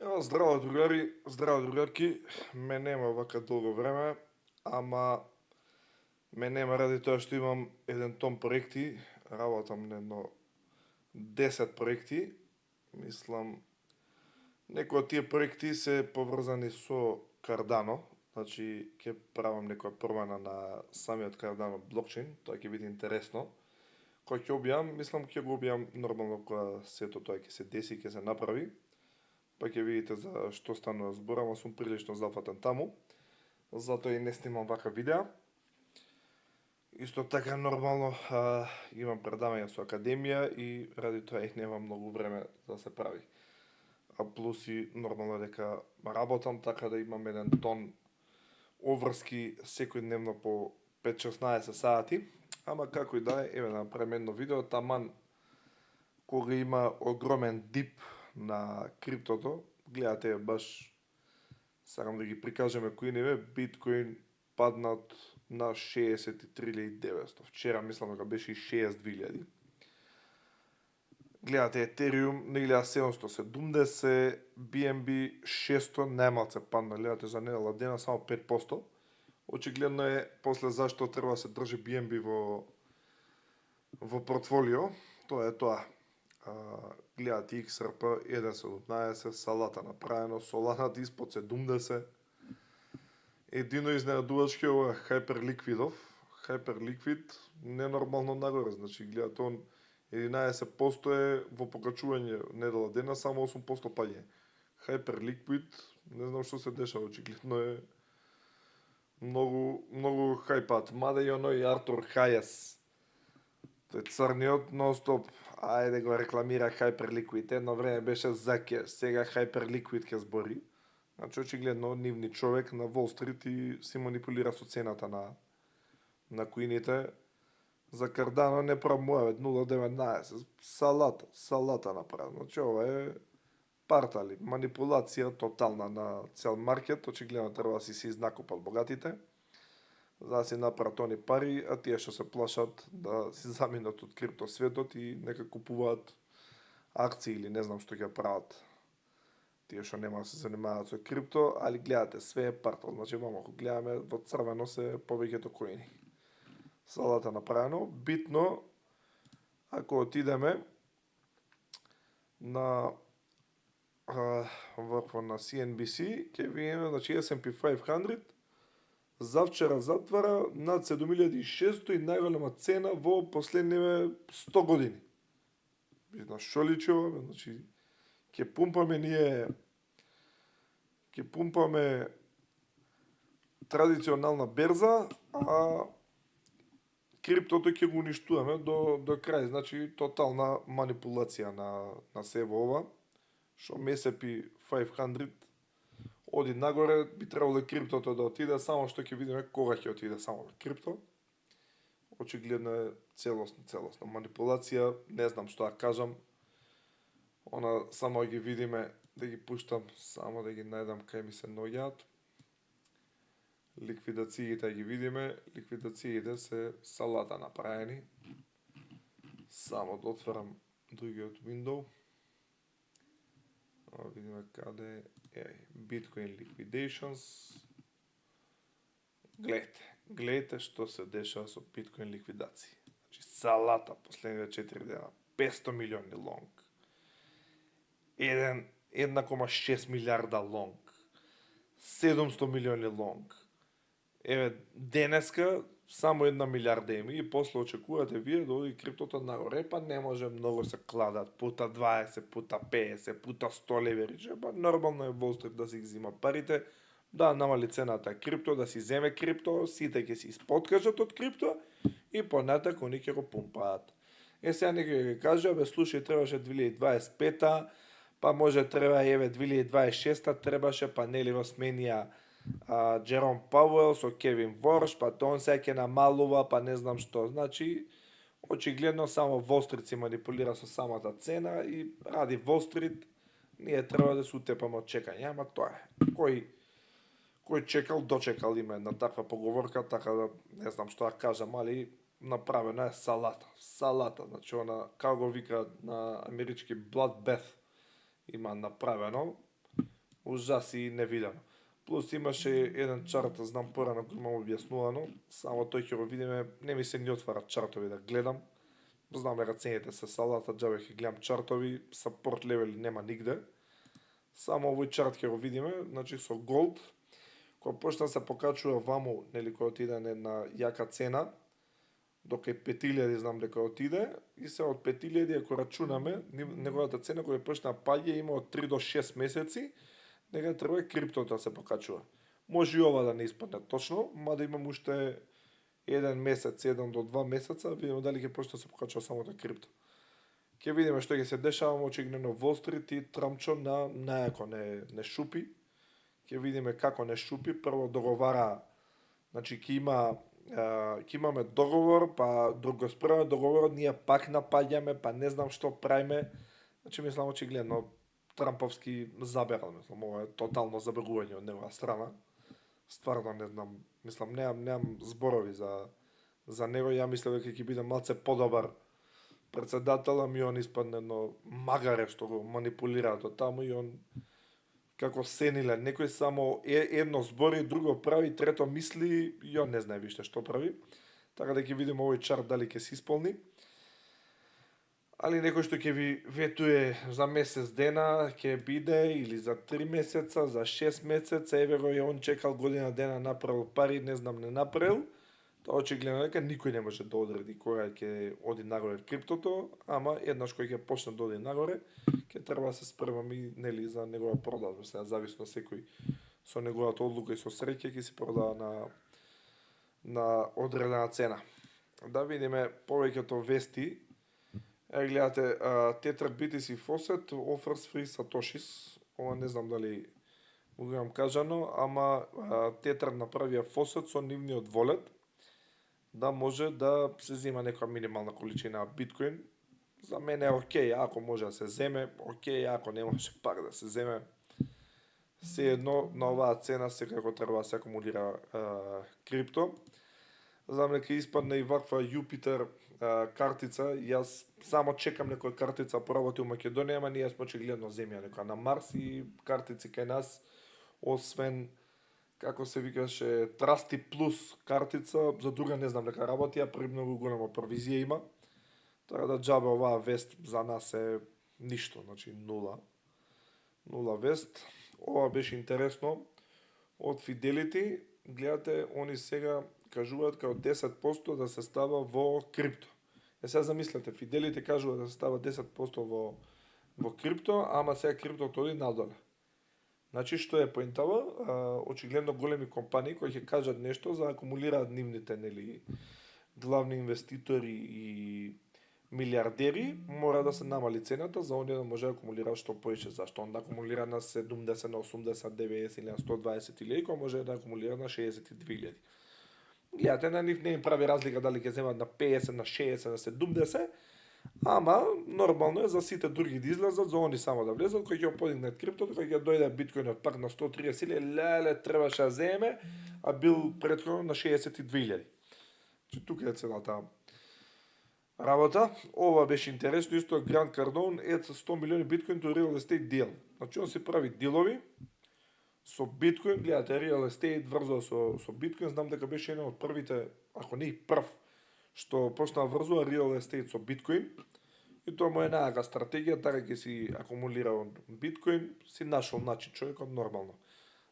Здраво другари, здраво другарки. Ме нема вака долго време, ама ме нема ради тоа што имам еден том проекти, работам на едно 10 проекти. Мислам, некои од тие проекти се поврзани со Cardano, значи ќе правам некоја промена на самиот Cardano блокчейн, тоа ќе биде интересно. Кој ќе објавам, мислам ќе го објавам нормално кога сето тоа ќе се деси, ќе се направи, па ќе видите за што станува збор, ама сум прилично зафатен таму. Затоа и не снимам вака видеа. Исто така нормално имам предавања со академија и ради тоа и немам многу време да се прави. А плюс и нормално дека работам така да имам еден тон обврски секојдневно по 5-16 сати, ама како и да е, еве да направиме едно видео, таман кога има огромен дип на криптото, гледате баш, сакам да ги прикажеме коиниве, биткоин паднат на 63.900. Вчера мислам дека беше и 62.000. Гледате Етериум на 1770, BNB 600, најмалце падна, гледате за недела дена само 5%. Очигледно е после зашто треба да се држи BNB во портфолио, тоа е тоа. Гледате XRP 1.17, салата направено, Солана испод 70. Едино изненадувачки ова Hyperliquidов. Hyperliquid ненормално нагоре, значи гледате он 11% е во покачување недела дена, само 8% паѓање. Hyperliquid, не знам што се дешава, очигледно е многу хајпат. Мада и оној Артур Хајес, тој црниот нон-стоп, ајде го рекламира Hyperliquid. Едно време беше за кеш, сега Hyperliquid ќе збори. Значи очигледно нивни човек на Wall Street и си манипулира со цената на коините. За Cardano не промуават 0.19, салата направено. Значи ова е партали, манипулација тотална на цел маркет, очигледно треба да си изнакупат богатите, за да си направат они пари, а тие што се плашат да си заминат од крипто светот и нека купуваат акции или не знам што ќе прават. Тие што нема да се занимаваат со крипто, али гледате све е партал, значи мамо ако гледаме во црвено се повеќето коини. Салата направено, битно ако отидеме на на CNBC, ќе видиме, значи S&P 500 завчера затвара над 7600 и најголема цена во последниве 100 години. На што личи ова? Значи ќе пумпаме традиционална берза, а криптото ќе го уништуваме до крај. Значи тотална манипулација на се во ова. Што S&P 500 оди нагоре, би требало и криптото да отиде, само што ќе видиме кога ќе отиде само крипто. Очигледно е целосна манипулација, не знам што да кажам. Она само ги видиме, да ги пуштам, само да ги најдам кај ми се наоѓаат. Ликвидациите ги видиме, ликвидациите се салата направени. Само да отворам другиот window. Видиме каде е Bitcoin Liquidations. Гледате што се дешава со Bitcoin ликвидации. Значи салата последните 4 дена, 500 милиони лонг. 1,6 милиарда лонг. 700 милиони лонг. Еве денеска само 1 милиарда има и после очекувате вие да оди криптото нагоре, па не може многу се кладат, пута 20, пута 50, пута 100 левери, па нормално е Wall Street да си ги зима парите, да намали цената крипто, да си земе крипто, сите ќе си испоткажат од крипто и понатака они ќе го пумпаат. Сега некој ќе каже, бе слушај, требаше 2025, па може треба еве 2026 требаше, па нели во сменија Джером Пауел со Кевин Ворш, па тоа он сега ќе намалува, па не знам што. Значи, очигледно само Wall Street си манипулира со самата цена и ради Wall Street ние треба да се утепаме од чекање, ама тоа е. Кој чекал, дочекал, има една таква поговорка, така да не знам што да кажам, али направена е салата, значи како го вика на амерички bloodbath има направено. ужас и невидено. Плюс имаше еден чарт, знам порано го имам објаснувано, само тој ќе го видиме, не ми се ни отварат чартови да гледам. Знам дека цените се салата, џабе ќе гледам чартови, сапорт левели нема нигде. Само овој чарт ќе го видиме, значи со голд, кога почна се покачува ваму, нели кога отиде на јака цена, до кај 5000 знам дека отиде, и се од 5000 ако рачунаме, неговата цена која почна паѓа има од 3 до 6 месеци, дека треба криптото да се покачува. Може и ова да не испадне точно, мада имам уште еден месец, 1 до 2 месеца, видиме дали ќе почне да се покачува самото крипто. Ќе видиме што ќе се дешава, очигледно Wall Street и Трамчо на најако не шупи. Ќе видиме како не шупи, прво договара, значи ќе имаме договор, па друго спреме договорот, ние пак напаѓаме, па не знам што правиме. Значи мислам очигледно Трамповски заберал, мислам, ова е тотално забегување од негова страна. Стварно не знам, мислам, немам зборови за него, ја мислам дека ќе биде малце подобар председател, ами он испадне едно магаре што го манипулираат од таму и он како сениле, некој само едно збори, друго прави, трето мисли, и он не знае виште што прави. Така да ќе видиме овој чарт дали ќе се исполни. Али некој што ќе ви ветуе за месец дена ќе биде, или за 3 месеца, за 6 месеца, еве го и он чекал година дена, направил пари, не знам не направил. Тоа очигледно дека никој не може да одреди кога ќе оди нагоре криптото, ама еднаш кој ќе почне да оди нагоре, ќе треба да се спремаме нели за негова продажба, сега зависно секој со неговата одлука и со среќа ќе си продава на одредена цена. Да видиме повеќето вести. Гледате, Tether BTC Faucet offers free satoshis. Ова не знам дали го имам кажано, ама Tether направија Faucet со нивниот wallet да може да се зема некоја минимална количина биткоин. За мене е окей, ако може да се земе, окей, ако не може пак да се земе. Се едно на оваа цена секако треба да се акумулира крипто. Знам дека испадне и ваква Jupiter картица, јас само чекам некоја картица поработи у Македонија, ама ние сме очигледно земја некоја на Марс и картици кај нас, освен како се викаше Trusty Plus картица, за друга не знам дека работи, а премногу голема провизија има. Така да џабе оваа вест за нас е ништо, значи нула. Нула вест. Ова беше интересно. Од Fidelity, гледате, они сега кажуваат као 10% да се става во крипто. Сега замислете, Fidelity кажува да се става 10% во крипто, ама сега криптото оди надоле. Значи, што е поентава? Очигледно големи компании кои ќе кажат нешто за акумулираат нивните главни инвеститори и милиардери, мора да се намали цената за оние да може да акумулираат што поише. Зашто он да акумулира на 70, на 80, 90 или на 120 илјади, кој може да акумулира на 62.000. Гледате, на нив не им прави разлика дали ќе земат на 50, на 60, на 70, ама нормално е за сите други да излезат, за они само да влезат, кој ќе подигнат криптото, кој ќе дојде биткоинот пак на 130 или леле требаше да земе, а бил претходно на 62.000. Че тука е целата работа. Ова беше интересно, исто Grant Cardone adds 100 милиони биткоин to real estate deal. Значи он се прави дилови со биткоин, гледате, real estate врзува со биткоин, знам дека беше еден од првите, ако не и прв, што почна врзува real estate со биткоин, и тоа му е најака стратегија, така ќе си акумулира биткоин, си нашол начин човекот нормално.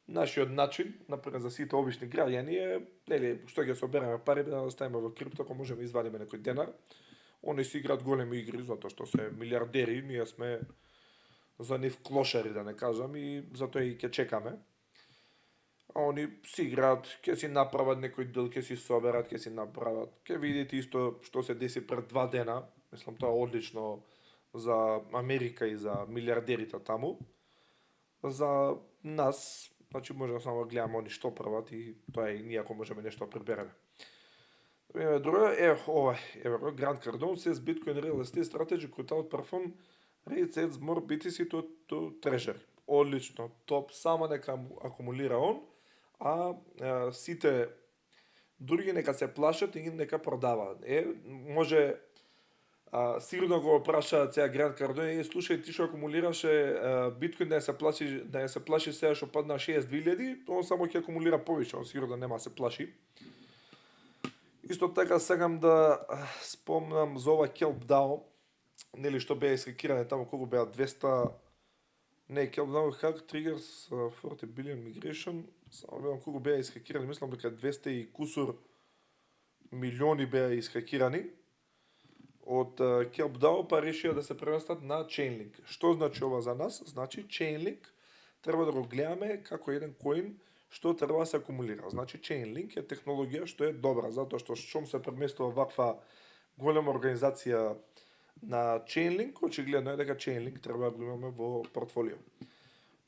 Нашиот начин, например за сите обични граѓани е, нели, што ќе собереме пари да ставиме во крипто, ако можеме извадиме некој денар. Они си играат големи игри затоа што се милиардери, ние сме за нив клошари да не кажам и затоа и ќе чекаме. А они си играат, ќе си направат некој дел, ќе си соберат, ќе си направат. Ќе видите исто што се деси пред 2 дена. Мислам тоа е одлично за Америка и за милиардерите таму. За нас, значи можеме само да гледаме они што прават и тоа е и ние ако можеме нешто да прибереме. Друго, ова, Grant Cardone says Bitcoin real estate strategy without perform rates adds more BTC to treasury. Одлично, топ, само нека акумулира он, а сите други нека се плашат и нека продаваат. Може Сигурно го прашаат сега Грант Кардоне, слушај, ти што акумулираше биткоин да ја се плаши сега што падна 62.000, он само ќе акумулира повеќе, он сигурно нема да се плаши. Исто така сакам да спомнам за ова Kelp DAO, нели што беа исхакирани таму, колку беа 200, не, Kelp DAO hack triggers 40 billion migration, само видам колку беа исхакирани, мислам дека 200 и кусур милиони беа исхакирани од Kelp DAO, па решија да се преместат на Chainlink. Што значи ова за нас? Значи Chainlink треба да го гледаме како еден коин што треба да се акумулира. Значи Chainlink е технологија што е добра, затоа што шум се преместува ваква голема организација на Chainlink, очигледно е дека Chainlink треба да го имаме во портфолио.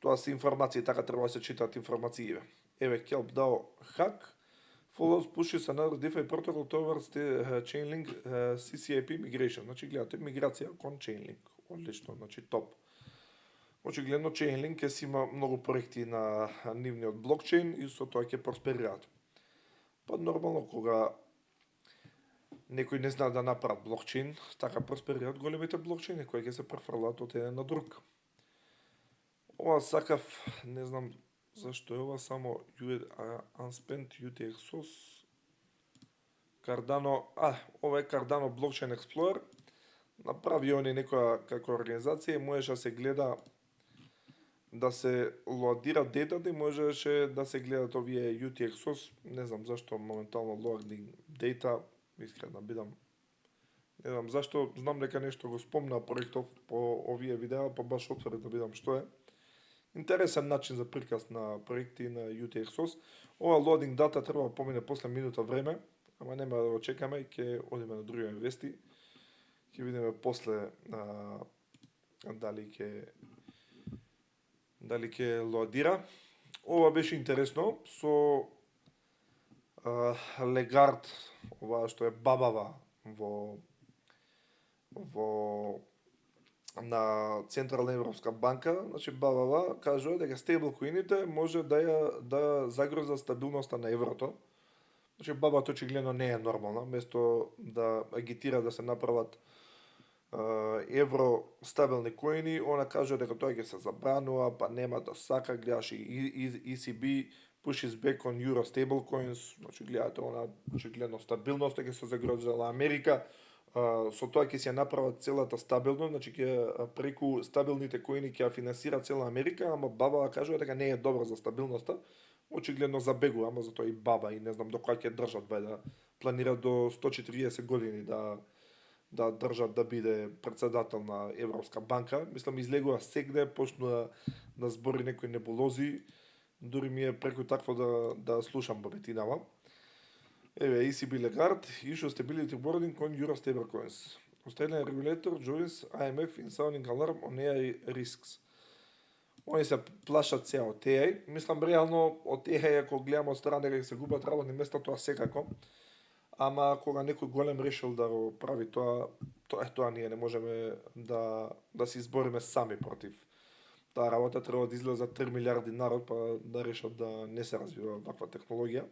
Тоа се информации, така треба да се читаат информации. Еве Kelp DAO hack follows pushes another DeFi protocol towards the Chainlink CCIP migration. Значи гледате миграција кон Chainlink. Одлично, значи топ. Очигледно Chainlink ќе си има многу проекти на нивниот блокчейн и со тоа ќе просперираат. Па нормално кога некои не знаат да направат блокчейн, така просперираат големите блокчейни кои ќе се префрлаат од еден на друг. Ова сакав, не знам зашто е ова, само Unspent UTXOS Cardano, ова е Cardano Blockchain Explorer. Направи они некоја како организација и можеше да се гледа да се лоадира детата и можеше да се гледат овие UTXOS, не знам зашто моментално loading data, искрено да бидам. Не знам зашто, знам дека нешто го спомна проектов по овие видеа, па баш отворив да видам што е. Интересен начин за приказ на проекти на UTXOS. Ова loading data треба да помине после минута време, ама нема да го чекаме, ќе одиме на други вести. Ќе видиме после дали ќе лоадира. Ова беше интересно со Легард, ова што е бабава на Централна Европска банка, значи бабава кажува дека стейблкоините може да загрозат стабилноста на еврото. Значи бабата очигледно не е нормална, место да агитира да се направат евро стабилни коини, она кажува дека тоа ќе се забранува, па нема да сака, гледаш и ECB pushes back on euro stablecoins, значи гледате она очигледно стабилноста ќе се загрозила Америка, со тоа ќе се направат целата стабилност, значи ќе преку стабилните коини ќе финансира цела Америка, ама баба кажува дека не е добро за стабилноста, очигледно забегува, ама затоа и баба и не знам до кога ќе држат, да планира до 140 години да држат да биде председател на Европска банка. Мислам излегува сегде, почнува да збори некои небулози, дури ми е преку такво да слушам бабетинава. Еве, ECB Lagarde issue stability boarding on euro stablecoins. Australian regulator joins IMF in sounding alarm on AI risks. Они се плашат се од AI. Мислам реално од AI ако гледаме од страна дека се губат работни места, тоа секако. Ама кога некој голем решил да го прави тоа ние не можеме да се избориме сами против. Таа работа треба да излезе за 3 милиарди народ па да решат да не се развива ваква технологија.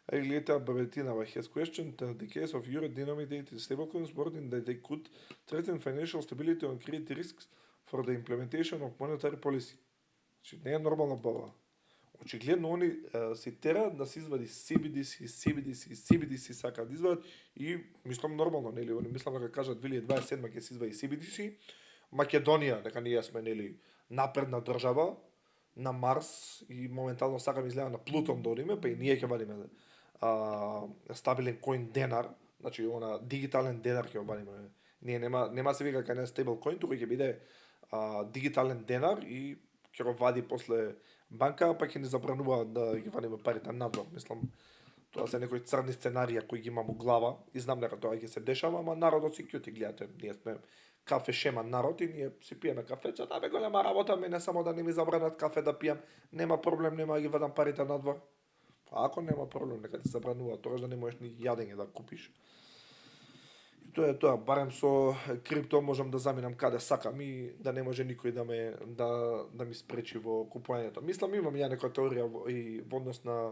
Regulator Babetinava has questioned the case of euro-denominated stablecoins, warning that they could threaten financial stability and create risks for the implementation of monetary policy. Значи не е нормално баба. Очигледно они се тераат да се извади CBDC сакаат да извадат и мислам нормално, нели, они мислам дека кажат 2027 ќе се извади CBDC. Македонија, дека ние сме нели напредна држава на Марс и моментално сакаме изгледа на Плутон да одиме, па и ние ќе вадиме стабилен коин денар, значи она дигитален денар ќе вадиме. Ние нема се вика кај не стабил коин, туку ќе биде дигитален денар и ќе го вади после банка, па ќе ни забрануваат да ги вадиме парите надвор. Мислам, тоа се некои црни сценарија кои ги имам у глава и знам дека тоа ќе се дешава, ама народот си кјути, гледате, ние сме кафе шема народ и ние си пиеме кафе, да бе голема работа, мене само да не ми забранат кафе да пијам, нема проблем, нема да ги вадам парите надвор. А ако нема проблем, нека ти забранува, тогаш да не можеш ни јадење да купиш. И тоа е тоа, барем со крипто можам да заминам каде сакам и да не може никој да ми спречи во купувањето. Мислам, имам ја некоја теорија и во однос на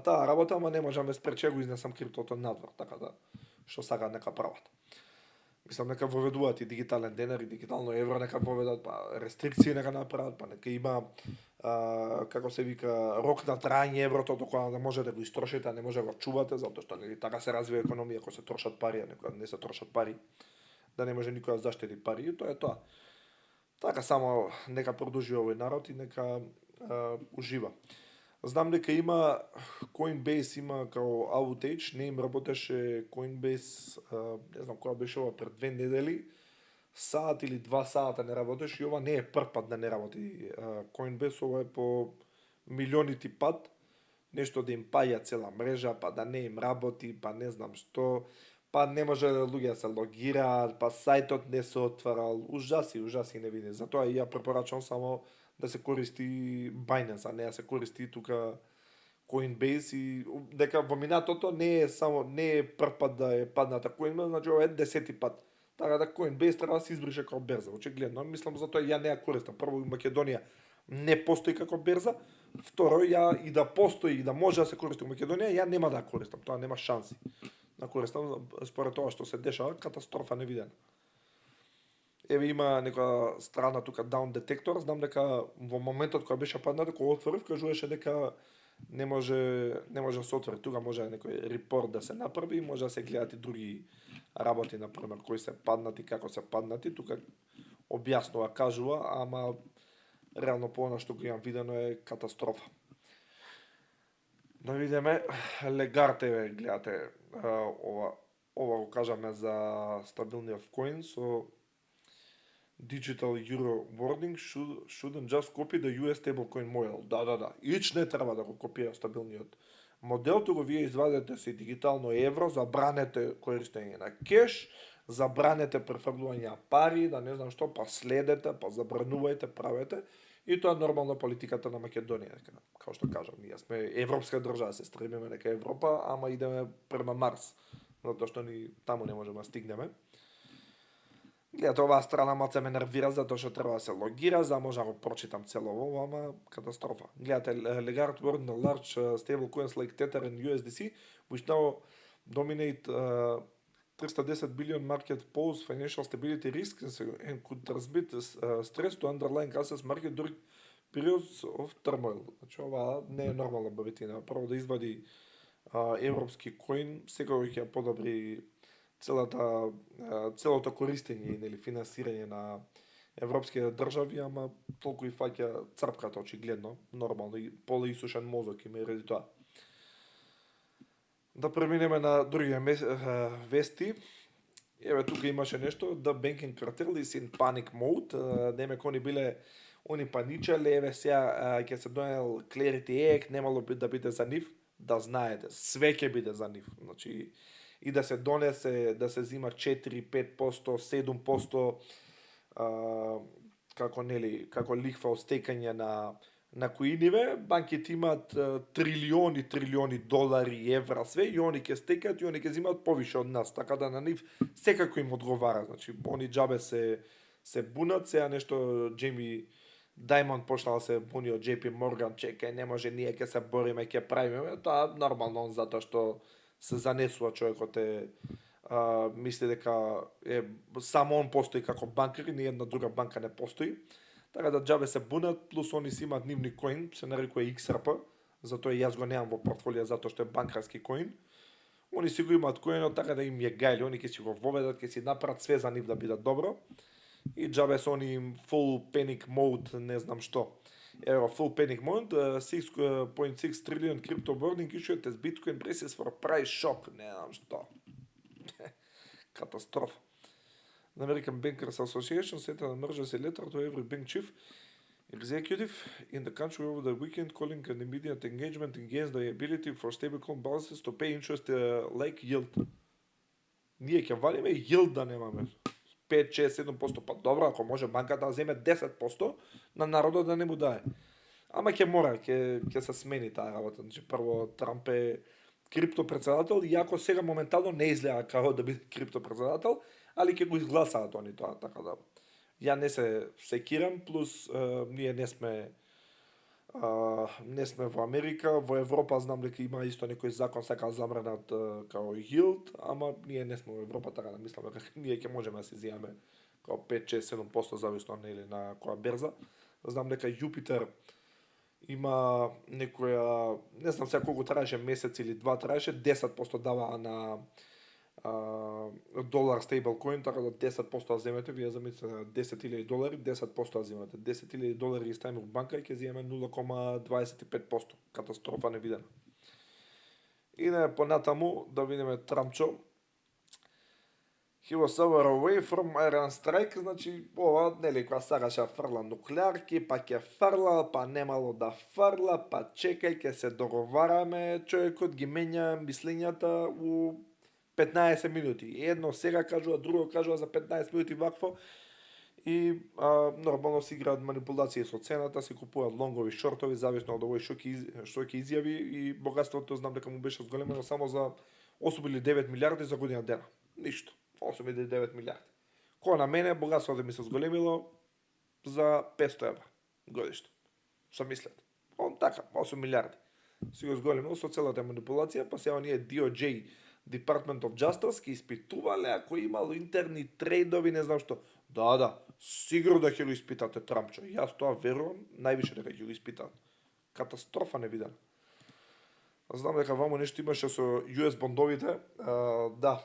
таа работа, ама не можам да ме спречи, го изнесам криптото надвор, така да што сакаат нека прават. Мислам нека воведуваат и дигитален денар и дигитално евро, нека воведат, па рестрикции нека направат, па нека има како се вика рок на траење еврото до кога да може да го истрошите, а не може да го чувате, затоа што нели така се развива економија кога се трошат пари, а некога не се трошат пари, да не може никој да заштеди пари, и тоа е тоа. Така само нека продолжи овој народ и нека ужива. Знам дека има Coinbase има као outage, не им работеше Coinbase, не знам кога беше ова пред 2 недели, саат или 2 сата не работеше и ова не е прв пат да не работи Coinbase, ова е по милионити пат, нешто да им паја цела мрежа, па да не им работи, па не знам што, па не може луѓе да се логираат, па сајтот не се отварал, ужаси не види. Затоа и ја препорачувам само да се користи Binance, а не да се користи тука Coinbase и дека во минатото не е прв пат да е падната Coinbase, значи ова е 10-ти пат. Така да Coinbase треба да се избрише како берза. Очигледно, мислам затоа ја не ја користам. Прво, Македонија не постои како берза. Второ, ја и да постои и да може да се користи во Македонија, ја нема да ја користам. Тоа нема шанси. Да користам според тоа што се дешава, катастрофа невидена. Еве има некоја страна тука Down Detector, знам дека во моментот кога беше падната, кога отворив, кажуваше дека не може да се отвори. Тука може некој репорт да се направи, може да се гледат и други работи, например, кои се паднати, како се паднати, тука објаснува, кажува, ама реално по она што го имам видено е катастрофа. Да видиме, Легард гледате, ова го кажаме за стабилниот коин со Digital Euro Wording shouldn't just copy the US stablecoin model. Да. Ич не треба да го копира стабилниот модел, туку вие извадете си дигитално евро, забранете користење на кеш, забранете префрлување на пари, да не знам што, па следете, па забранувајте, правете. И тоа е нормална политиката на Македонија. Као што кажам, ние сме европска држава, се стремиме дека Европа, ама идеме према Марс, затоа што ни таму не можеме да стигнеме. Гледате, оваа страна малце ме нервира затоа што треба да се логира, за да може да го прочитам цело ово, ама катастрофа. Гледате, Legard warned the large stablecoins like Tether and USDC, which now dominate 310 billion market pose financial stability risks and could transmit stress to underlying assets market during periods of turmoil. Значи ова не е нормална бавитина. Прво да извади европски коин, секој ќе подобри целото користење и нели финансирање на европските држави, ама толку и фаќа црпката очигледно, нормално и полуисушен мозок има и ради тоа. Да преминеме на други вести. Еве тука имаше нешто, The Banking Cartel is in panic mode. Демек они паничале, еве сега ќе се донел Clarity Act, немало да биде за нив, да знаете, све ќе биде за нив. Значи и да се донесе, да се зима 4, 5%, 7% како лихва од стекање на коиниве, банките имаат трилиони долари, евра, све, и они ќе стекаат и они ќе зимаат повише од нас, така да на нив секако им одговара. Значи, они џабе се бунат, сега нешто Джейми Даймонд почнал да се буни од JP Morgan, чекај, не може, ние ќе се бориме, ќе правиме, тоа нормално, затоа што се занесува човекот мисли дека само он постои како банкер и ни една друга банка не постои. Така да џабе се бунат, плюс они си имаат нивни коин, се нарекува XRP, затоа и јас го немам во портфолио затоа што е банкарски коин. Они си го имаат коинот, така да им е гајли, они ќе си го воведат, ќе си направат све за нив да бидат добро. И џабе со они full panic mode, не знам што. Evo, full panic mode, 6.6 trillion crypto burning issued as Bitcoin braces for price shock. Не знам што. Катастрофа. The American Bankers Association sent an emergency letter to every bank chief executive in the country over the weekend, calling an immediate engagement against the ability for stablecoin balances to pay interest like yield. Ние ќе валиме yield да немаме. 5, 6, 7%, па добро, ако може банката да земе 10%, на народот да не му дае. Ама ќе мора, ќе се смени таа работа. Значи, прво Трамп е крипто председател, иако сега моментално не изгледа како да биде крипто председател, али ќе го изгласаат они тоа, така да. Ја не се секирам, плюс ние не сме Не сме во Америка, во Европа знам дека има исто некој закон сака забранат као yield, ама ние не сме во Европа, така да мислам дека ние ќе можеме да си земаме као 5, 6, 7% зависно нели на која берза. Знам дека Јупитер има некоја, не знам сега колку траеше месец или два траеше, 10% даваа на долар стейблкоин, така да 10% да земете, вие замислете $10,000, 10% да земете. $10,000 ги ставиме во банка и ќе земеме 0,25%. Катастрофа невидена. И не понатаму да видиме Трамчо. He was hour away from Iran strike, значи ова, нели, која сакаше да фрла нуклеарки, па ќе фрла, па немало да фрла, па чекај, ќе се договараме, човекот ги менја мислењата у 15 минути. Едно сега кажува, друго кажува за 15 минути вакво и нормално се играат манипулации со цената, се купуваат лонгови, шортови, зависно од овој што ќе изјави и богатството знам дека му беше зголемено само за 8 или 9 милиарди за година дена. Ништо. 8 или 9 милиарди. Кој на мене богатството ми се зголемило за 500 евра годишно. Самислете. Он така, 8 милиарди. Си го зголемил со целата манипулација, па сега оние DOJ, Department of Justice, ке испитувале ако имало интерни трейдови, не знам што. Да, сигурно да ќе го испитате Трампчо. Јас тоа верувам, највише дека ќе го испитаат. Катастрофа невидена. Знам дека вамо нешто имаше со US бондовите. Да,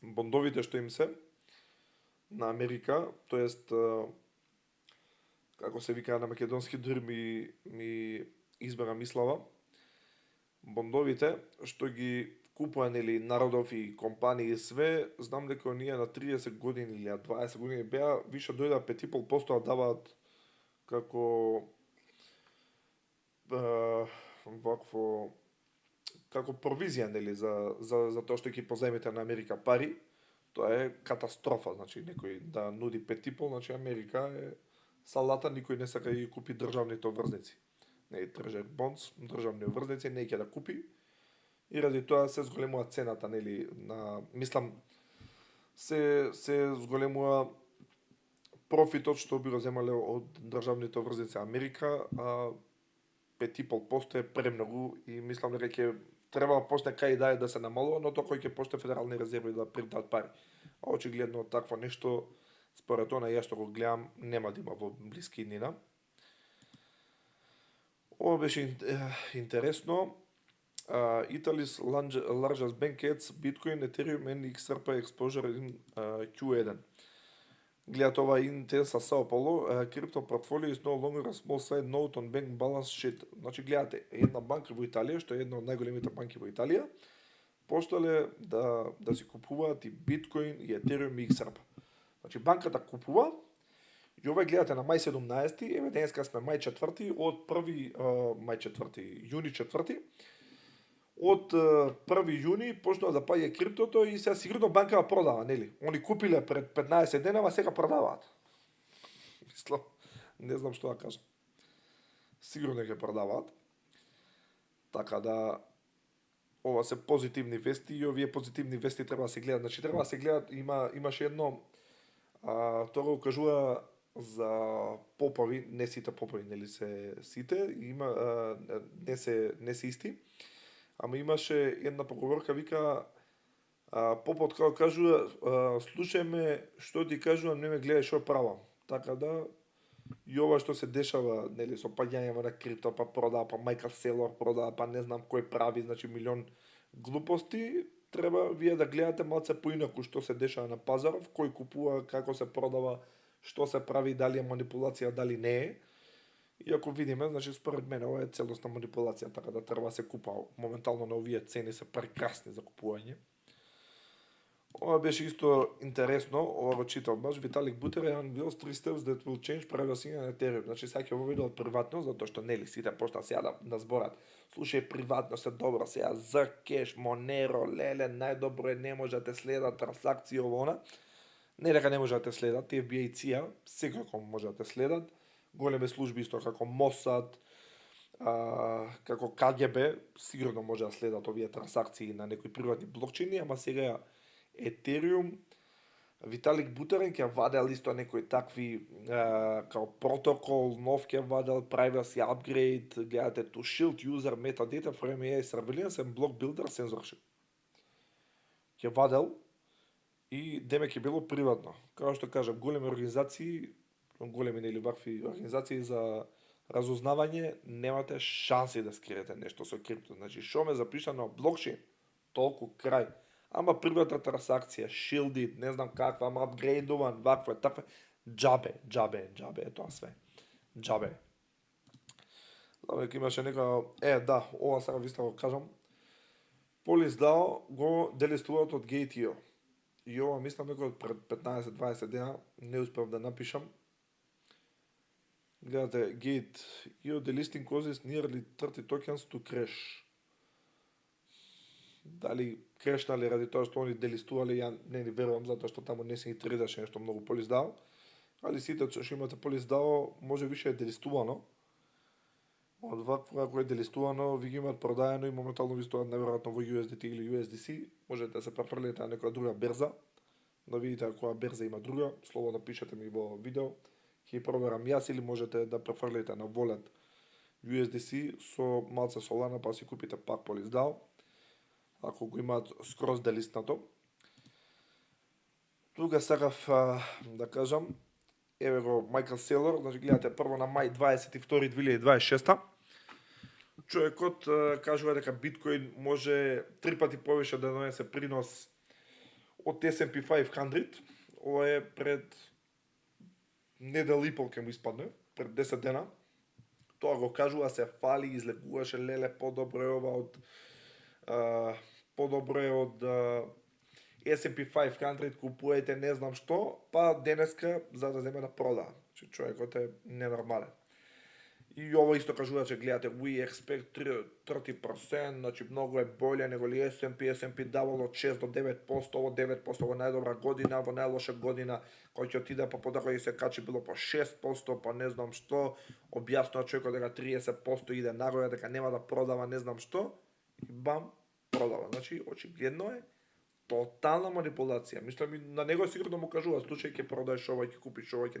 бондовите што им се на Америка, тоест како се вика на македонски, дури ми избера мислава. Бондовите што ги купува нели народов и компании и све, знам дека оние на 30 години или 20 години беа више дојда 5,5% да даваат како вакво како провизија нели за тоа што ќе позајмите на Америка пари. Тоа е катастрофа, значи некој да нуди 5,5, значи Америка е салата, никој не сака да ги купи државните обврзници. Не трежер бонс, државни обврзници не ќе да купи. И ради тоа се зголемува цената, нели, на мислам се зголемува профитот што би го земале од државните обврзници Америка, а 5,5% е премногу и мислам дека ќе треба да почне кај да се намалува, но тоа кој ќе почне федерални резерви да принтат пари. А очигледно такво нешто според она ја што го гледам нема да има во блиски иднина. Ова беше интересно. Italy's largest bank adds Bitcoin, Ethereum and XRP exposure in Q1. Гледат ова Intensa Sao Paulo, crypto portfolio is no longer a small side note on bank balance sheet. Значи гледате, една банка во Италија, што е една од најголемите банки во Италија, почнале да си купуваат и Bitcoin, и Ethereum, и XRP. Значи банката купува, и ова гледате на мај 17, еве денеска сме мај 4, од 1 јуни 4, од 1 јуни почнува да паѓа криптото и сега сигурно банкава продава, нели? Они купиле пред 15 дена, ама сега продаваат. Мислам, не знам што да кажам. Сигурно ќе продаваат. Така да ова се позитивни вести и овие позитивни вести треба да се гледат. Значи треба да се гледат, имаше едно тоа го кажува за попови, не сите попови, нели се сите, не се исти. Ама имаше една поговорка, вика попот како кажува, слушајме што ти кажувам, не ме гледај што правам. Така да и ова што се дешава, нели, со паѓањето на крипто, па продава, па Майкл Селор продава, па не знам кој прави, значи милион глупости, треба вие да гледате малце поинаку што се дешава на пазаров, кој купува, како се продава, што се прави, дали е манипулација, дали не е. И ако видиме, значи според мене ова е целосна манипулација, така да треба да се купа. Моментално на овие цени се прекрасни за купување. Ова беше исто интересно, ова го читав баш, Виталик Бутерин unveils 3 steps that will change privacy on Ethereum. Значи сега ќе воведе приватност, затоа што нели сите почна сега да зборат. Слушај, приватност е добро, сега за кеш, Monero, леле, најдобро е, не може да те следат трансакции ово. Не дека не може да те следат, FBI и CIA секако може да те следат. Големи служби исто како Mossad, како KGB, сигурно може да следат овие трансакции на некои приватни блокчейни, ама сега Ethereum, Виталик Бутерин ќе вадел исто некои такви као протокол, нов ќе вадел, privacy upgrade, гледате to shield user metadata from AI surveillance and block builder censorship. Ќе вадел и деме ќе било приватно. Како што кажа, големи организации, големи нели вакви организации за разузнавање, немате шанси да скриете нешто со крипто. Значи, шо ме запишано на блокчейн, толку крај. Ама приватна трансакција, shielded, не знам каква, ама апгрейдован, ваква, таква, џабе е тоа све. Џабе. Веќе имаше нека, да, ова сега виста го кажам. PoliceDAO го делистуваат од Gate.io. И ова мислам дека пред 15-20 дена не успев да напишам. Гледате, Gate.io delisting causes nearly 30 tokens to crash. Дали крешнали ради тоа што они делистували, ја не ни верувам, затоа што таму не се и тридаше нешто многу PoliceDAO. Али сите што имате PoliceDAO може више е делистувано. Од вакво ако е делистувано, ви ги имаат продаено и моментално ви стоат најверојатно во USDT или USDC. Можете да се префрлите на некоја друга берза, да видите која берза има друга, слободно пишете ми во видео, ќе ги проверам јас, или можете да префрлите на Wallet USDC со малце Solana па си купите пак PoliceDAO, ако го имаат скроз делистнато. Тука сакав да кажам, еве го Майкл Селор, значи гледате прво на мај 22 2026. Човекот кажува дека биткоин може 3 пати повише да донесе принос од S&P 500. Ова е пред недел и пол ке му испадне, пред 10 дена. Тоа го кажува, се фали, излегуваше, леле, подобро е ова од S&P 500, купуете не знам што, па денеска за да земе да продава. Човекот е ненормален. И ова исто кажува, че гледате, we expect 30%, значи многу е боле него ли S&P давало од 6 до 9%, ово 9% во најдобра година, во најлоша година, кој ќе отиде па потоа кој се качи било по 6%, па не знам што, објаснува човекот дека 30% иде нагоре, дека нема да продава не знам што, и бам, продава. Значи, очигледно е тотална манипулација. Мислам, на него сигурно му кажува, слушај, ќе продаеш ова, ќе купиш ова, ќе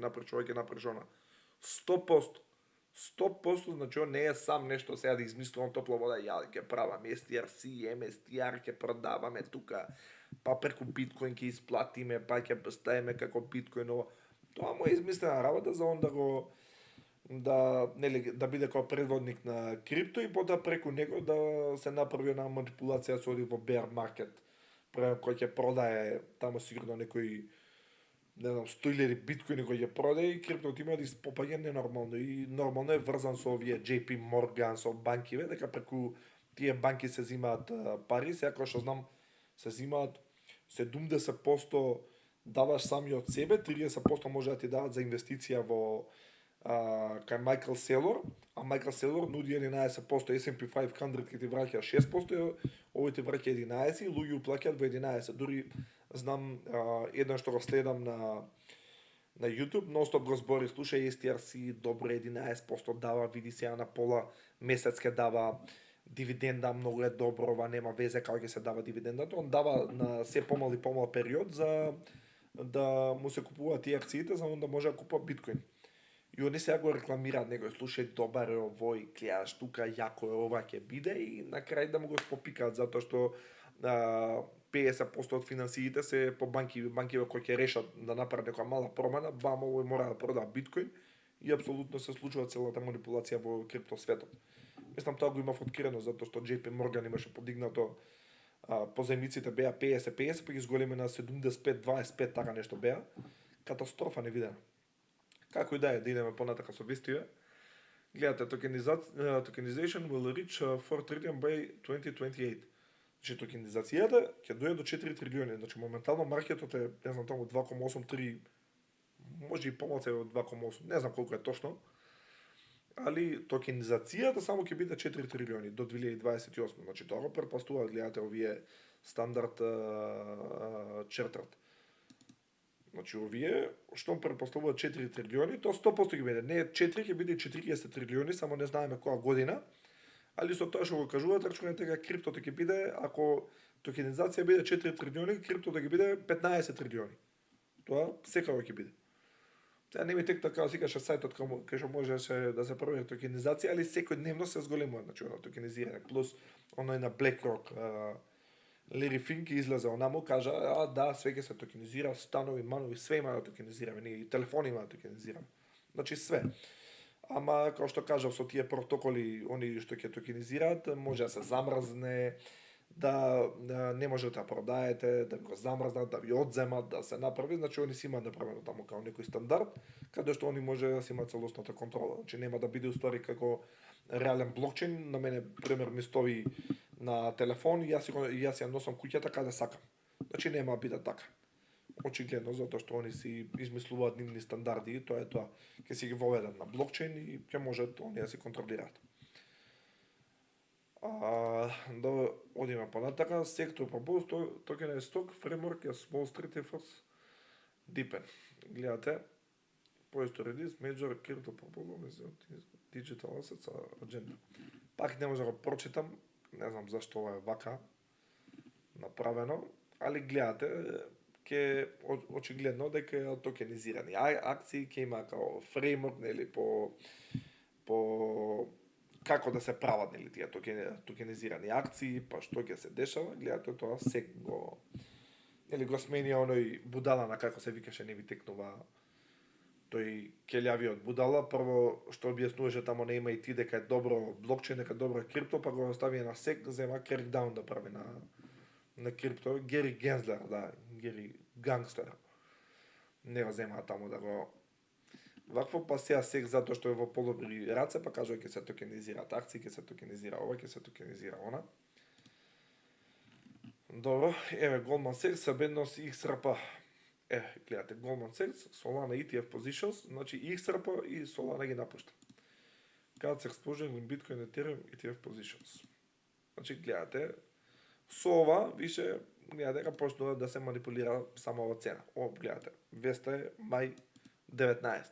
направиш она. 100%. 100%, значи он не е сам нешто сега да измислувам топла вода, ја ќе правам STRC, MSTR, ќе продаваме тука, па преку биткоин ќе исплатиме, па ќе ставиме како биткоин ова. Тоа му е измислена работа за он да биде како предводник на крипто и потоа преку него да се направи една манипулација со оди во bear market, кој ќе продае таму сигурно некој не знам 100.000 биткоини кој ќе продаде и криптото има да испопаѓа ненормално и нормално е врзан со овие JP Morgan, со банкиве, дека преку тие банки се зимаат пари, сега кој што знам се зимаат 70% даваш сами од себе, 30% може да ти дават за инвестиција во кај Майкл Селор, а Майкл Селор нуди 11%, S&P 500 ќе ти враќа 6%, овој ти враќа 11% и луѓе уплаќаат во 11%. Дури знам едно што го следам на YouTube, ностоп го збори, слушај STRC, добро 11% дава, види сега на пола месец ќе дава дивиденда, многу е добро, ова нема везе како ќе се дава дивидендата, он дава на се помал и помал период за да му се купуваат тие акциите, за да може да купува биткоин. И они сега го рекламираат него, слушај, добар е овој, гледаш тука, јако е ова ќе биде и на крај да му го попикаат затоа што 50% од финансиите се по банкиве кои ќе решат да направат некоја мала промена, бам, овој мора да продава биткоин и апсолутно се случува целата манипулација во крипто светот. Мислам тоа го имав откриено затоа што JP Morgan имаше подигнато позајмиците беа 50-50, па ги зголеми на 75-25, така нешто беа. Катастрофа невидена. Како и да е, да идеме понатака со вестиве. Гледате, tokenization will reach 4 trillion by 2028. Значи, токенизацијата ќе дојде до 4 трилиони. Значи, моментално маркетот е, не знам, таму 2,83, може и помалце од 2,8, не знам колку е точно. Али токенизацијата само ќе биде 4 трилиони до 2028. Значи, тоа го претпоставуваат, гледате, овие стандард чертарт. Значи, овие, што претпоставуваат 4 трилиони, тоа 100% ќе биде. Не 4, ќе биде 40 трилиони, само не знаеме која година. Али со тоа што го кажуваат, рачунете дека криптото ќе биде, ако токенизација биде 4 трилиони, криптото ќе биде 15 трилиони. Тоа секако ќе биде. Сега не ми тек така секаше сајтот кај што можеше да се провери токенизација, али секојдневно се зголемува значи она токенизирање. Плюс оној на BlackRock, Лери Финк излезе онамо, кажа, да, све ќе се токенизира, станови, манови, све има да токенизираме, ние и телефони има да токенизираме. Значи све. Ама, како што кажав, со тие протоколи, они што ќе токенизираат, може да се замрзне, да не може да продаете, да го замрзнат, да ви одземат, да се направи, значи они си имаат направено таму како некој стандард, каде што они може да си имаат целосната контрола. Значи нема да биде уствари како реален блокчейн, на мене пример ми стои на телефон и јас ја носам куќата каде сакам. Значи нема да биде така. Очигледно затоа што они си измислуваат нивни стандарди и тоа е тоа. Ќе си ги воведат на блокчейн и ќе можат они да си контролираат. Да одиме понатака, сектор пропост, токен е сток, фреймворк е Wall Street efforts deepen. Гледате, poised release major crypto proposal digital assets agenda. Пак не може да го прочитам, не знам зашто ова е вака направено, али гледате, ќе очигледно дека е токенизирани акции, ќе има како фреймворк, нели, по како да се прават нели тие токенизирани акции, па што ќе се дешава, гледате тоа сек го нели го смени оној будала на како се викаше, не ви текнува тој келјавиот будала, прво што објаснуваше тамо не има и ти дека е добро блокчейн, дека е добро крипто, па го остави на сек, зема crackdown да прави на крипто, Гери Гензлер, да, Гери Гангстер. Не го земаа таму да го вакво, па сега сек затоа што е во подобри раце, па кажува ќе се токенизираат акции, ќе се токенизира ова, ќе се токенизира она. Добро, еве Goldman Sachs, бедност XRP. Гледате, Goldman Sachs, Solana ETF positions, значи XRP и Solana ги напушта. Cards exposure in Bitcoin, Ethereum, ETF positions. Значи гледате, со ова више гледате дека почнува да се манипулира самава цена. Гледате, веста е мај 19.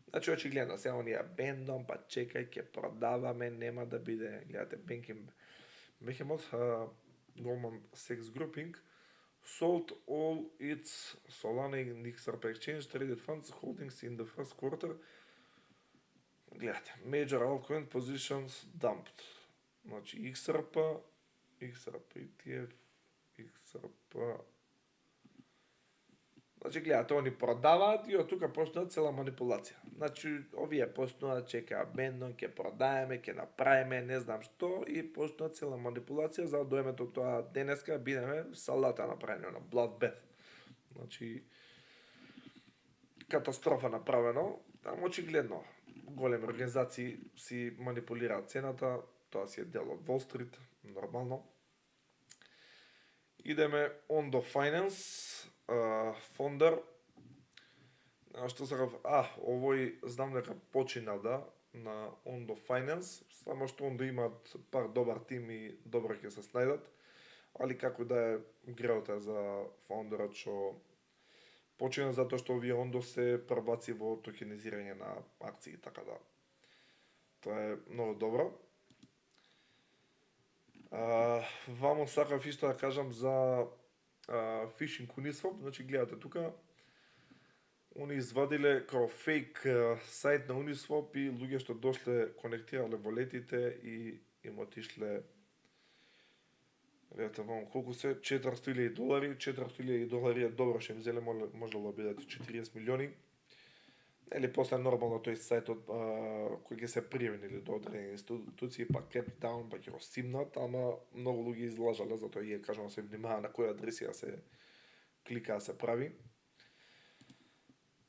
Значи очигледно се оние бендом, па чекај, ќе продаваме, нема да биде, гледате, Banking Behemoth, Goldman Sachs Grouping sold all its Solana and XRP exchange traded funds holdings in the first quarter. Гледате, major altcoin positions dumped. Значи XRP ETF, XRP. Значи гледате, они продаваат и од тука почнува цела манипулација. Значи овие почнуваат чекаа бендон, ќе продаеме, ќе направиме, не знам што и почнува цела манипулација за да доеме до тоа денеска бидеме салата направено на bloodbath. Значи катастрофа направено, таму очигледно големи организации си манипулираат цената, тоа си е дел од Wall Street, нормално. Идеме Ondo Finance, фондер, што сакав, овој знам дека почина на Ondo Finance, само што Ondo имаат пар добар тим и добро ќе се снајдат, али како да е греота за фондерот што почина затоа што овие Ondo се прваци во токенизирање на акции, така да тоа е многу добро. Вамо сакав исто да кажам за Phishing Uniswap, значи гледате тука, они извадиле као фейк сајт на Uniswap и луѓе што дошле конектирале волетите и им отишле, гледате вамо колку се, $400,000, $400,000 е добро што им зеле, можело да бидат 40 милиони. Или после нормално тој сајтот кој ќе се пријави или до одредени институции, па crackdown, па ќе го симнат, ама многу луѓе излажале, затоа ја кажам се внимава на која адреси се клика да се прави.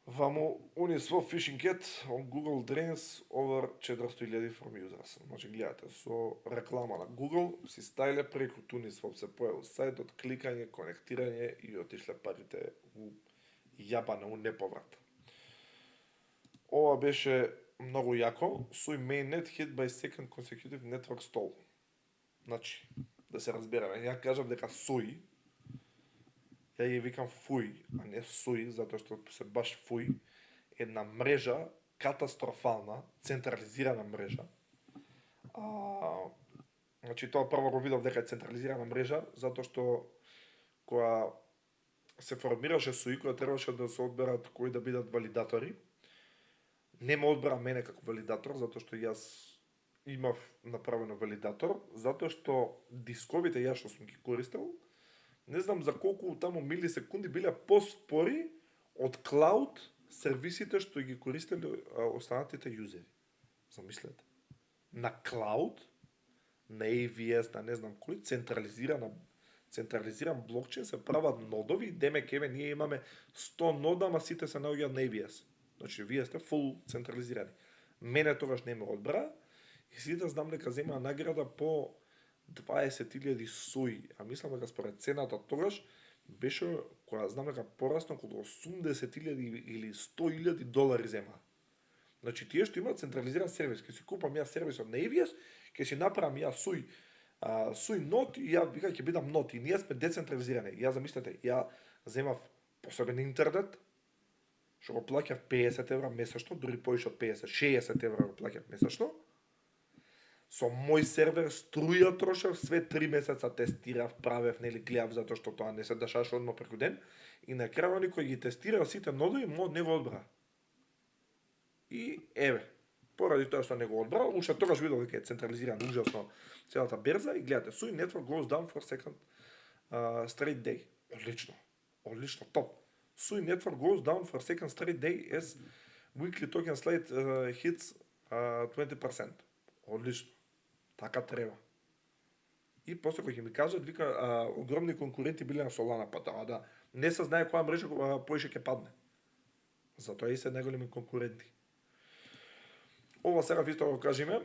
Вамо Uniswap phishing ad on Google drains over 400,000 from users. Значи гледате, со реклама на Google си стајле преку Uniswap се појавил сајтот, кликање, конектирање и отишле парите у јабане, у неповрат. Ова беше многу јако. Sui mainnet hit by second consecutive network stall. Значи, да се разбереме, ја кажам дека Sui, ја ја викам Fui, а не Sui, затоа што се баш Fui, една мрежа, катастрофална, централизирана мрежа. Значи, тоа прво го видов дека е централизирана мрежа, затоа што која се формираше СУИ која требаше да се одберат кои да бидат валидатори. Не ме одбра мене како валидатор, затоа што јас имав направено валидатор, затоа што дисковите јас што сум ги користел, не знам за колку таму милисекунди биле поспори од клауд сервисите што ги користеле останатите јузери. Замислете. На клауд, на AVS, на не знам кој, централизиран блокчейн се прават нодови, демек еве ние имаме 100 нода, ама сите се наоѓаат на AVS. Значи вие сте фул централизирани. Мене тогаш не ме одбра и сите знам дека земаа награда по 20.000 сои, а мислам дека според цената тогаш беше, која знам дека порасно околу 80.000 или 100.000 долари земаа. Значи тие што имаат централизиран сервис, ќе си купам ја сервисот на AVS, ќе си направам ја суј нот и ја вика ќе бидам нот и ние сме децентрализирани. Ја замислете, ја земав посебен интернет, што го плаќав 50 евра месечно, дури повеќе од 50, 60 евра го плаќав месечно. Со мој сервер струја трошев, све 3 месеца тестирав, правев, нели гледав затоа што тоа не се дешаваше одма преку ден и на крајот никој ги тестира сите нодови, не го одбра. И еве, поради тоа што не го одбра, уште тогаш видов дека е централизиран ужасно целата берза и гледате, SUI network goes down for second straight day. Одлично, топ. SUI network goes down for second straight day as weekly token slate hits 20%. Одлично. Така треба. И после кој ќе ми кажат, вика, огромни конкуренти биле на Solana, па да, не се знае која мрежа поише ќе падне. Затоа и се најголеми конкуренти. Ова сега висто да го кажеме,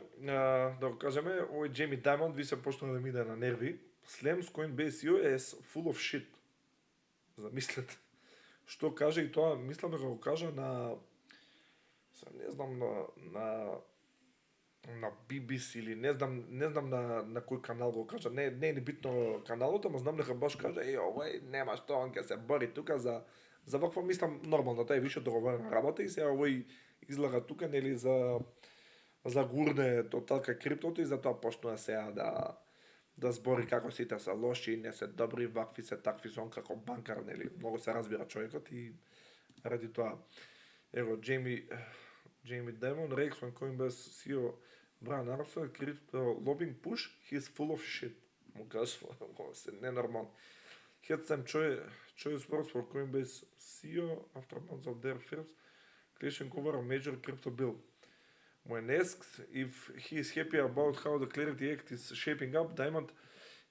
овој Джейми Даймонд ви се почна да ми иде на нерви. Slams Coinbase CEO е full of shit. Замислете. Што каже и тоа, мислам дека го кажа на BBC или не знам на кој канал го кажа. Не е ни битно каналот, ама знам дека баш кажа овој нема што он ќе се бори тука за ваква, мислам нормално, тоа е више договорена работа и сега овој излага тука нели за гурне тоталка криптото и затоа почнува сега да збори како сите се лоши, не се добри, вакви се, такви се, он како банкар, нели, многу се разбира човекот и ради тоа. Ево, Джейми Даймонд reads when Coinbase CEO Brian Armstrong crypto lobbying push, he's full of shit. Му кажува, се ненормално. Had some choice words for Coinbase CEO after months of their firms creation cover a major crypto bill. When asked if he is happy about how the Clarity Act is shaping up, Diamond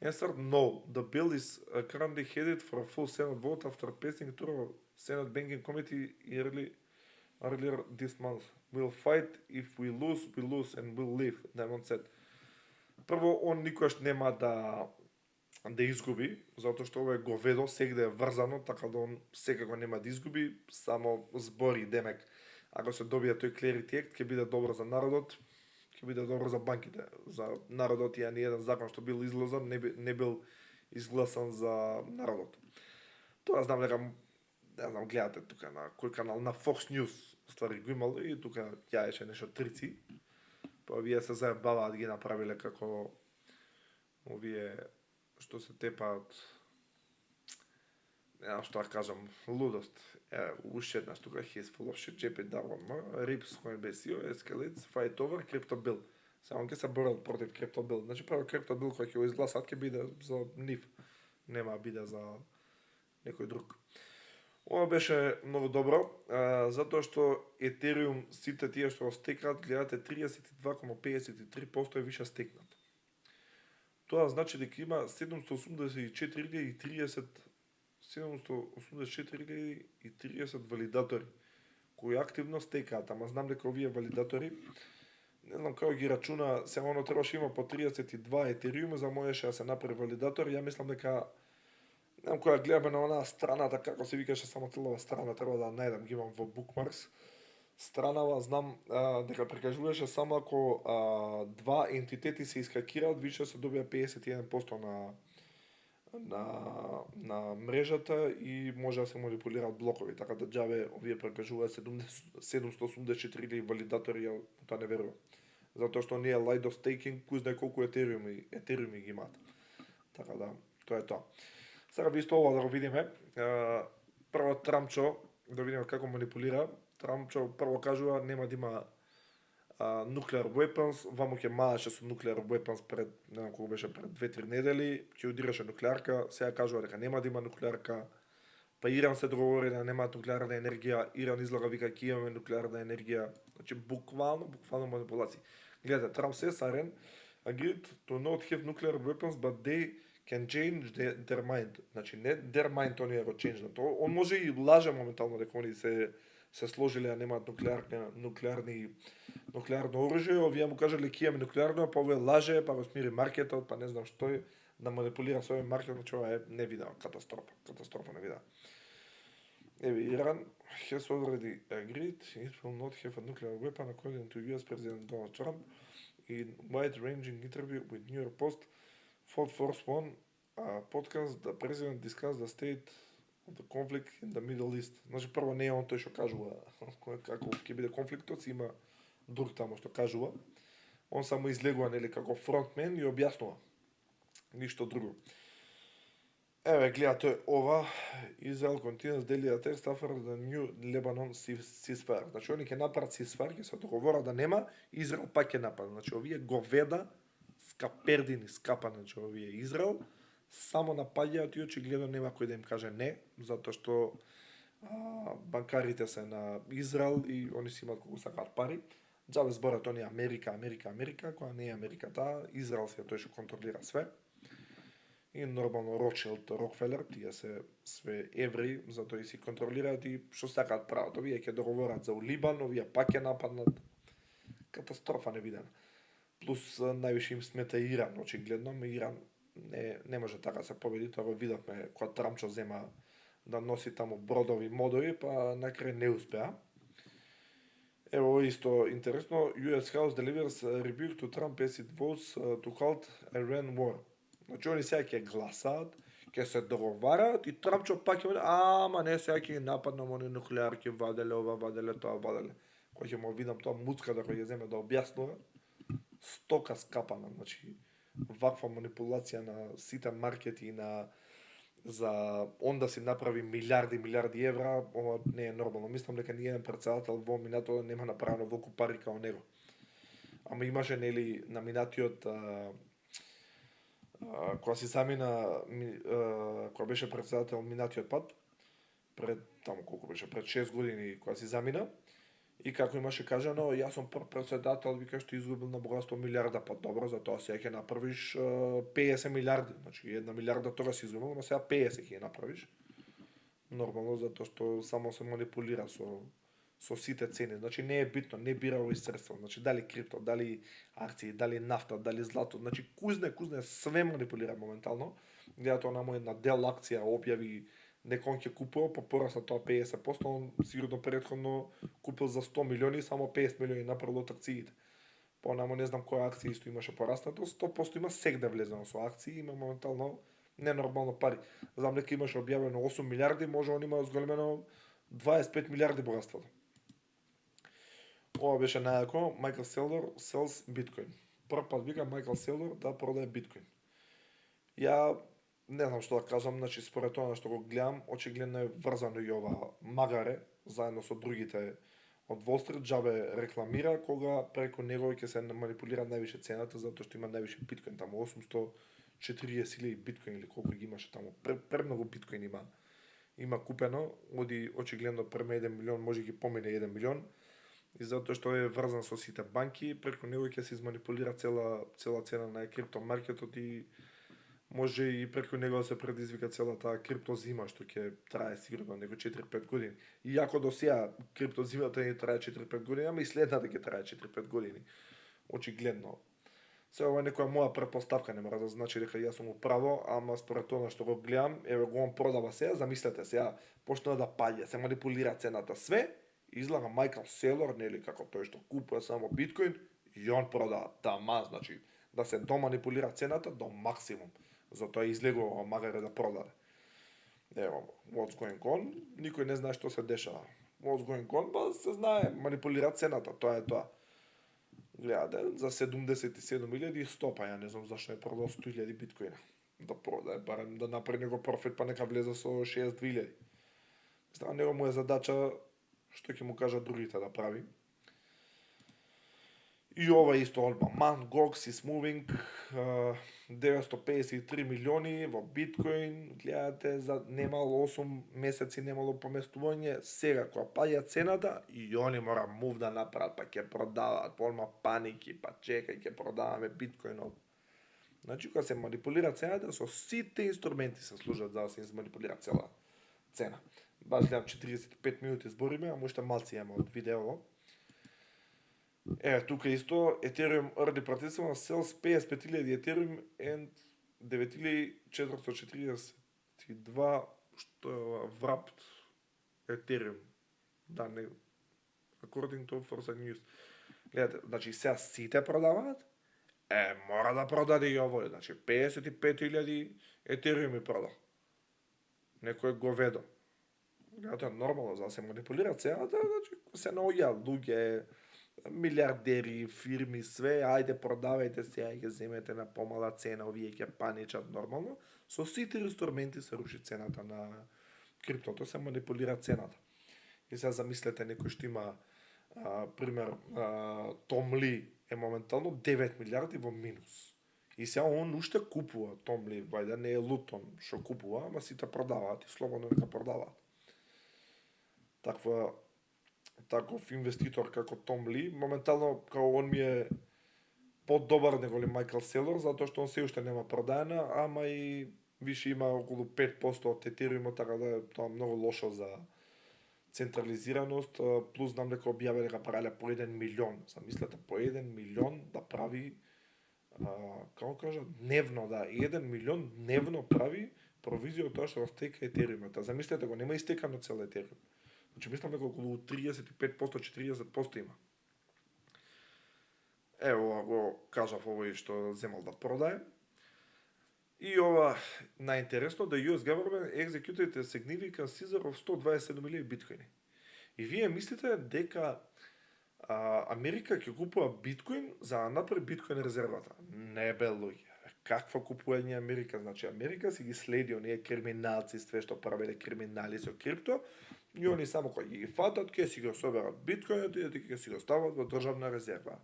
answered no. The bill is currently headed for a full Senate vote after passing through a Senate Banking Committee earlier this month. We'll fight, if we lose and we'll leave, Diamond said. Прво, он никош нема да изгуби, затоа што ова е говедо, сегде е врзано, така да он секако нема да изгуби, само збори, демек. Ако се добие тој Clarity Act, ќе биде добро за народот, ќе биде добро за банките. За народот и ни еден закон што бил изгласан, не бил изгласан за народот. Тоа знам дека, не знам, гледате тука на кој канал, на Fox News, ствари го имало и тука јаеше нешто трици. Па вие се заебаваат ги направиле како овие што се тепаат, не знам што да кажам, лудост. Уште еднаш тука he's full of shit, JP Darwin, Rips Coinbase CEO escalates fight over crypto bill. Сега он ќе се борел против crypto bill. Значи прво crypto bill кој ќе го изгласат ќе биде за нив. Нема биде за некој друг. Ова беше многу добро, затоа што Ethereum сите тие што го стекнат, гледате 32,53% е више стекнат. Тоа значи дека има 784,30 валидатори кои активно стекаат, ама знам дека овие валидатори, не знам како ги рачуна, сега оно требаше има по 32 Ethereum за можеше да се направи валидатор, ја мислам дека не знам која гледаме на онаа страната, како се викаше само целава страна, треба да најдам, ги имам во Bookmarks. Странава, знам дека прикажуваше само ако два ентитети се искакираат, више се добија 51% на мрежата и може да се манипулираат блокови, така да џаве овие прикажуваат 784 валидатори, ја тоа не верувам. Затоа што не е Lido staking, кој знае колку Ethereum ги имаат. Така да, тоа е тоа. Сега ви исто ова да го видиме. Прво Трамчо, да видиме како манипулира. Трамчо прво кажува нема да има nuclear weapons, ваму ќе маеше со nuclear weapons пред, не знам колку беше, пред 2-3 недели, ќе удираше нуклеарка, сега кажува дека нема да има нуклеарка, па Иран се договори да немаат нуклеарна енергија, Иран излага вика ќе имаме нуклеарна енергија, значи буквално манипулации. Гледате, Трамп се сарен, agreed to not have nuclear weapons, but they can change their mind. Значи не their mind оние го change, он може и лаже моментално дека они се сложиле да немаат нуклеарно оружје, овие му кажале ќе имаме нуклеарно, па овие лаже, па го смири маркетот, па не знам што е, да манипулира со овој маркет, значи ова е невидена катастрофа невидена. Еве Иран has already agreed it will not have a nuclear weapon according to US President Donald Trump in wide-ranging interview with New York Post. Force One podcast, the president discussed the state of the conflict in the Middle East. Значи прво не е он тој што кажува како ќе биде конфликтот, има друг тамо што кажува. Он само излегува нели како фронтмен и објаснува. Ништо друго. Еве гледате ова, Israel continues daily attacks after the new Lebanon ceasefire. Значи они ќе направат ceasefire, ќе се договорат да нема, Израел пак ќе нападне. Значи овие говеда, скапердини, скапани, значи овие Израел само напаѓаат и очигледно нема кој да им каже не, затоа што банкарите се на Израел и они си имаат колку сакаат пари. Џабе зборат они Америка, која не е Америка таа, Израел се тој што контролира све. И нормално Ротшилд, Рокфелер, тие се све евреи, затоа и си контролираат и што сакаат прават. Овие ќе договорат за Либан, овие пак ќе нападнат. Катастрофа невидена. Плюс највише им смета Иран, очигледно, Иран не може така да се победи, тоа го видовме кога Трамчо зема да носи таму бродови модови, па на крај не успеа. Ево исто интересно, US House delivers rebuke to Trump as it votes to halt Iran war. Значи они сега ќе гласаат, ќе се договараат и Трамчо пак ќе ама не сега ќе нападнам они нуклеарки, ваделе ова, ваделе тоа, ваделе. Кој ќе му видам тоа муцка да ќе земе да објаснува, стока скапана, значи ваква манипулација на сите маркети и за он да си направи милиарди евра, ова не е нормално. Мислам дека ни еден претседател во минатото нема направено волку пари као него. Ама имаше нели на минатиот кога си замина, кога беше претседател минатиот пат, пред таму колку беше, пред 6 години кога си замина, и како имаше кажано, јас сум прв претседател, вика што изгубил на богатство милиарда, па добро, затоа сега ќе направиш 50 милиарди, значи 1 милиарда тога си изгубил, но сега 50 ќе направиш. Нормално, затоа што само се манипулира со сите цени. Значи не е битно, не бира овој средства. Значи дали крипто, дали акции, дали нафта, дали злато, значи кузне све манипулира моментално. Гледате она му една дел акција објави некој ќе купува, па порасна тоа 50%, он сигурно претходно купил за 100 милиони, само 50 милиони направил од акциите. Па онамо не знам која акција исто имаше пораснато, 100% има сегде влезено со акции, има моментално ненормално пари. Знам дека имаше објавено 8 милиарди, може он има зголемено 25 милиарди богатството. Ова беше најако, Майкл Селдор sells биткоин. Прв пат вика Майкл Селдор да продае биткоин. Ја не знам што да кажам, значи според тоа што го гледам, очигледно е врзано и ова магаре, заедно со другите од Wall Street, џабе рекламира, кога преку него ќе се манипулира највише цената, затоа што има највише биткоин, таму 840.000 биткоин или колку ги имаше таму, премногу биткоин има купено, оди очигледно према 1 милион, може ги помине 1 милион, и затоа што е врзан со сите банки, преку него ќе се изманипулира цела цена на криптомаркетот и може и преку него да се предизвика цела таа криптозима што ќе трае сигурно него 4-5 години. Иако до сега криптозимата не трае 4-5 години, ама и следната ќе трае 4-5 години. Очигледно. Се ова е некоја моја претпоставка, не мора да значи дека јас сум управо, ама според тоа што го гледам, еве го он продава сега, замислете сега, почна да паѓа, се манипулира цената све, излага Майкл Селдор, нели како тој што купува само биткоин, и он продава тама, значи да се доманипулира цената до максимум. Затоа излегува магаре да продаде. Ево, what's going on? Никој не знае што се дешава. What's going on? Ба се знае, манипулира цената, тоа е тоа. Гледате, за 77.100, па ја не знам зашто е продал 100.000 биткоина. да продае, барем да направи него профит, па нека влезе со 62.000. Мислам, него му е задача што ќе му кажат другите да прави. И ова исто Ольба Ман, Gox is moving 953 милиони во биткоин, гледате за немало 8 месеци немало поместување, сега кога паѓа цената и они мора мув да направат, па ќе продаваат, полма паники, па чекај ќе продаваме биткоинот. Значи кога се манипулира цената, со сите инструменти се служат за да се изманипулира цела цена. Баш гледам 45 минути збориме, а уште малци имаме од видеово. Тука исто Ethereum early participant sells 55.000 Ethereum and 9.442 што е wrapped Ethereum. Да, не according to Foresight News. Гледате, значи сега сите продаваат, мора да продаде и овој, значи 55.000 Ethereum и прода. Некој говедо. Гледате, нормално, за да се манипулира цената, значи се наоѓаат луѓе, милиардери, фирми, све, ајде продавајте сега и ќе земете на помала цена, овие ќе паничат нормално. Со сите инструменти се руши цената на криптото, се манипулира цената. И сега замислете некој што има пример Том Ли е моментално 9 милиарди во минус. И сега он уште купува Том Ли, вајде не е лутон што купува, ама сите продаваат и слободно нека продаваат. Таков инвеститор како Том Ли, моментално као он ми е подобар него ли Майкл Селор, затоа што он се уште нема продаена, ама и више има околу 5% од Ethereum, така да е тоа многу лошо за централизираност, плюс знам дека објаве дека правеле по 1 милион. Замислете, по 1 милион да прави, како кажа, дневно, да, 1 милион дневно прави провизија од тоа што стека Ethereum. Замислете го, нема истекано цел Ethereum. Значи мислам дека околу 35%-40% има. Ево го кажав овој што земал да продае. И ова најинтересно, the US government executed a significant seizure of 127.000 биткоини. И вие мислите дека Америка ќе купува биткоин за да направи биткоин резервата. Не бе луѓе. Каква купување Америка? Значи Америка си ги следи оние криминалци, све што правеле криминали со крипто, и они само кога ги фатат, ќе си го соберат биткоинот и ќе си го стават во државна резерва.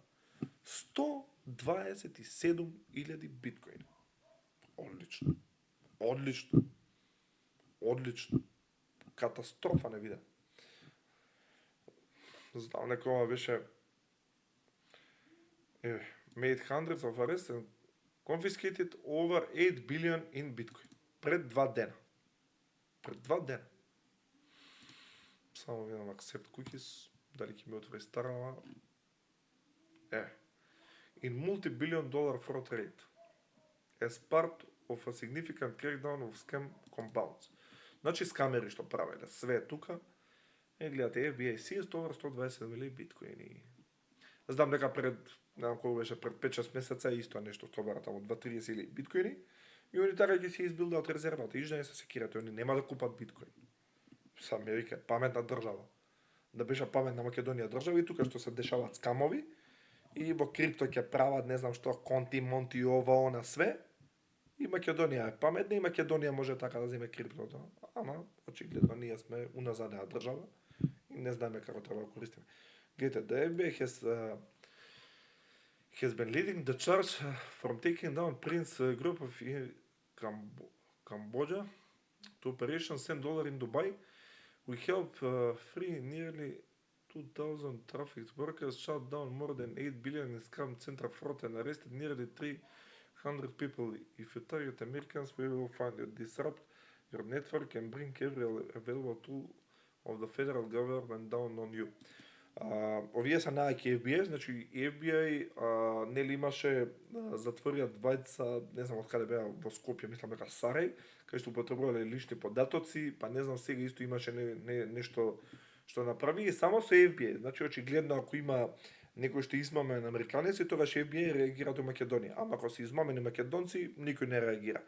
127.000 биткоини. Одлично. Одлично. Одлично. Катастрофа не виде. Знам некоја беше made hundreds of arrests and confiscated over 8 billion in Bitcoin. Пред 2 дена. Пред 2 дена. Само видам accept cookies, дали ќе ми отвори старава. In multi-billion dollar fraud rate as part of a significant crackdown of scam compounds. Значи скамери што правеле, све тука. Гледате, FBI seized over 127.000 биткоини. Знам дека пред, немам колку беше, пред 5-6 месеца исто нешто собера таму 2-30.000 биткоини и они така ќе се избилдаат резервата и да не се секирате, они нема да купат биткоин. Со Америка е паметна држава. Да беше паметна Македонија држава и тука што се дешаваат скамови и во крипто ќе прават не знам што конти, монти, ова, она, све. И Македонија е паметна и Македонија може така да земе криптото. Ама, очигледно, ние сме уназадена држава и не знаеме како треба да користиме. Гледате, the FBI has been leading the charge from taking down Prince Group of Cambodia to Operation $10 in Dubai. We helped free nearly 2,000 trafficked workers, shut down more than 8 billion in scam center fraud and arrested nearly 300 people. If you target Americans, we will find you, disrupt your network and bring every available tool of the federal government down on you. Овие се најаки FBI, значи FBI нели имаше затворија двајца, не знам од каде беа во Скопје, мислам дека Сарај, кај што употребувале лични податоци, па не знам сега исто имаше нешто што направи и само со FBI. Значи очигледно ако има некој што измаме на американеци, тогаш FBI реагира до Македонија. Ама ако се измаме на македонци, никој не реагира.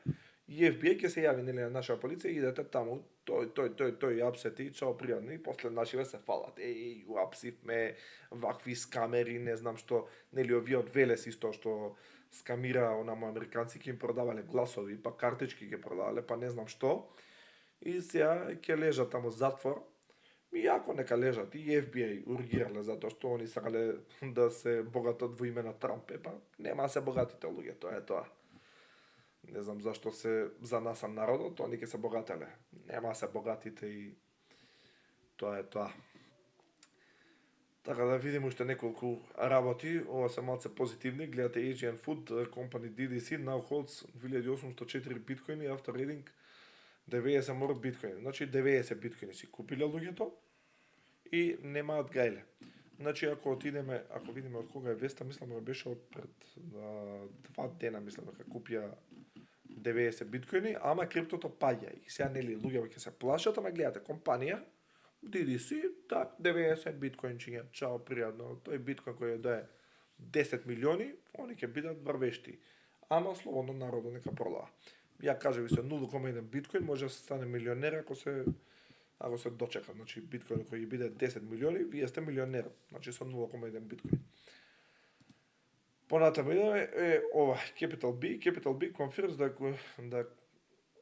И FBI ќе се јави нели на наша полиција и идете таму, тој апсети, чао пријатно, и после нашиве се фалат. Еј, уапсив ме, вакви скамери, не знам што, нели овие од Велес исто што скамира онамо американци ќе им продавале гласови, па картички ќе продавале, па не знам што. И сега ќе лежат таму затвор. И ако нека лежат и FBI ургирале затоа што они сакале да се богатат во име на Трамп, па нема да се богатите луѓе, тоа е тоа. Не знам зашто се за нас народот, они ќе се богателе. Нема се богатите и тоа е тоа. Така да видиме уште неколку работи, ова се малце позитивни, гледате Asian Food Company DDC now holds 2804 биткоини after reading 90 more биткоини. Значи 90 биткоини си купиле луѓето и немаат гајле. Значи ако видиме од кога е веста, мислам дека беше од пред 2 дена, мислам дека купија 90 биткоини, ама криптото паѓа. И сега нели луѓето ќе се плашат, ама гледате компанија DDC, так 90 биткоинчиња, чао пријатно. Тој биткоин кој е 10 милиони, они ќе бидат врвешти. Ама слободно народот нека продава. Ја кажа ви се 0,1 биткоин може да се стане милионер ако се дочека. Значи биткоин кој ќе биде 10 милиони, вие сте милионер. Значи со 0,1 биткоин. Понатаму идеме ова Capital B confirms the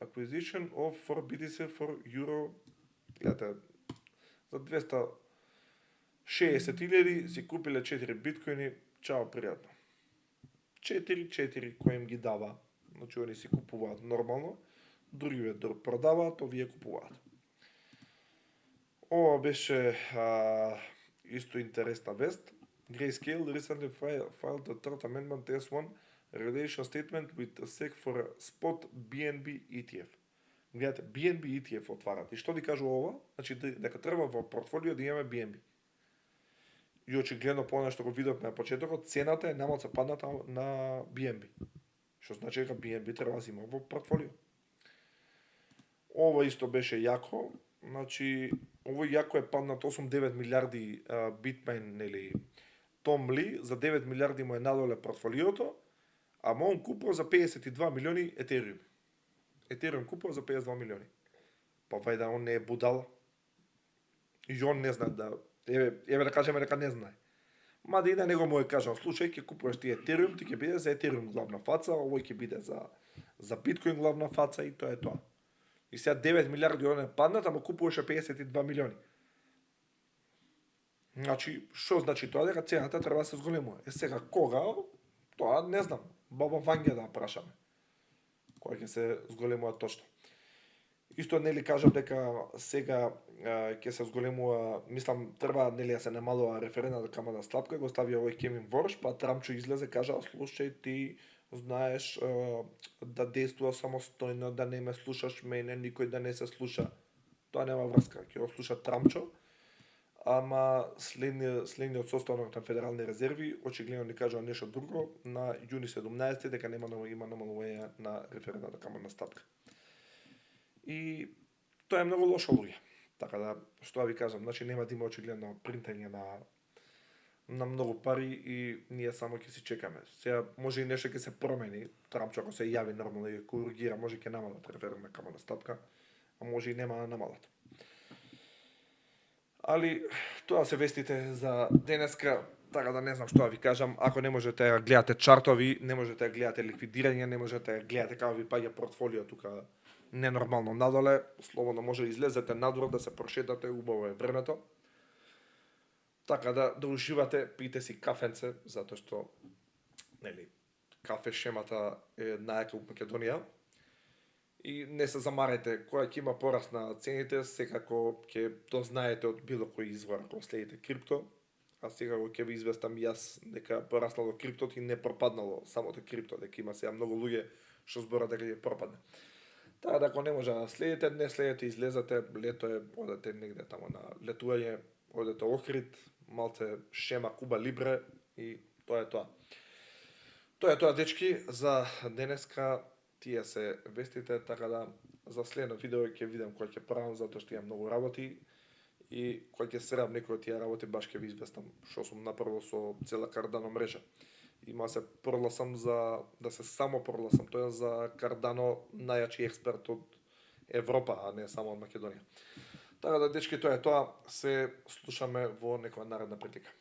acquisition of 4 BTC for euro. Гледате, за 260.000 си купиле 4 биткоини, чао пријатно. 4 кои им ги дава. Значи они си купуваат нормално, други продаваат, овие купуваат. Ова беше исто интересна вест. Grayscale recently filed the third amendment S1 regulation statement with a SEC for a spot BNB ETF. Гледате, BNB ETF отварат. И што ви кажува ова? Значи дека треба во портфолио да имаме BNB. И очигледно по она што го видовме на почетокот, цената е намалку падната на BNB. Што значи дека BNB треба да се има во портфолио. Ова исто беше јако. Значи, овој јако е паднат 8-9 милиарди битмайн, нели, Том Ли, за 9 милиарди му е надоле портфолиото, ама он купува за 52 милиони Етериум. Етериум купува за 52 милиони. Па вајда он не е будал. И он не знае да... Еве да кажеме дека не знае. Ма да и на него му е кажал, слушај, ќе купуваш ти Етериум, ти ќе биде за Етериум главна фаца, овој ќе биде за биткоин главна фаца и тоа е тоа. И сега 9 милиарди он е паднат, ама купуваше 52 милиони. Значи, што значи тоа? Дека цената треба да се зголемува. Сега кога? Тоа не знам. Баба Вања да прашаме. Кога ќе се зголемува точно. Исто нели кажав дека сега ќе се зголемува, мислам треба нели да се намалува референдната камана стапка, го стави овој Кевин Ворш, па Трамчо излезе кажа слушај ти знаеш да действува самостојно, да не ме слушаш мене, никој да не се слуша. Тоа нема врска, ќе го слуша Трамчо. Ама следниот состанок на Федерални резерви очигледно ни кажува нешто друго на јуни 17 дека нема да има намалување на референдната камана стапка. И тоа е многу лошо луѓе. Така да, што ви кажам, значи нема да има очигледно принтање на многу пари и ние само ќе си чекаме. Сега може и нешто ќе се промени, Трамчо ако се јави нормално и коригира, може ќе намалат референдна камана стапка, а може и нема да намалат. Али тоа се вестите за денеска, така да не знам што да ви кажам, ако не можете да гледате чартови, не можете да гледате ликвидирање, не можете да гледате како ви паѓа портфолио тука ненормално надоле, слободно може да излезете надвор да се прошетате, убаво е времето. Така да уживате, пиете си кафенце, затоа што нели кафе шемата е најака во Македонија. И не се замарете, кога ќе има пораст на цените, секако ќе дознаете од било кој извор ако следите крипто, а секако ќе ви известам јас дека пораснало криптото и не пропаднало самото крипто, дека има сега многу луѓе што зборат дека ќе пропадне. Така да ако не може да следите, не следите, излезате, лето е, одете негде тамо на летување, одете Охрид, малце шема Куба Либре и тоа е тоа. Тоа е тоа, дечки, за денеска. Тие се вестите, така да за следно видео ќе видам кој ќе правам, затоа што имам многу работи и кој ќе средам некој од тие работи, баш ќе ви известам што сум направил со цела Cardano мрежа. има се прогласам за да се само прогласам, тоа е за Cardano најачи експерт од Европа, а не само од Македонија. Така да, дечки, тоа е тоа. Се слушаме во некоја наредна прилика.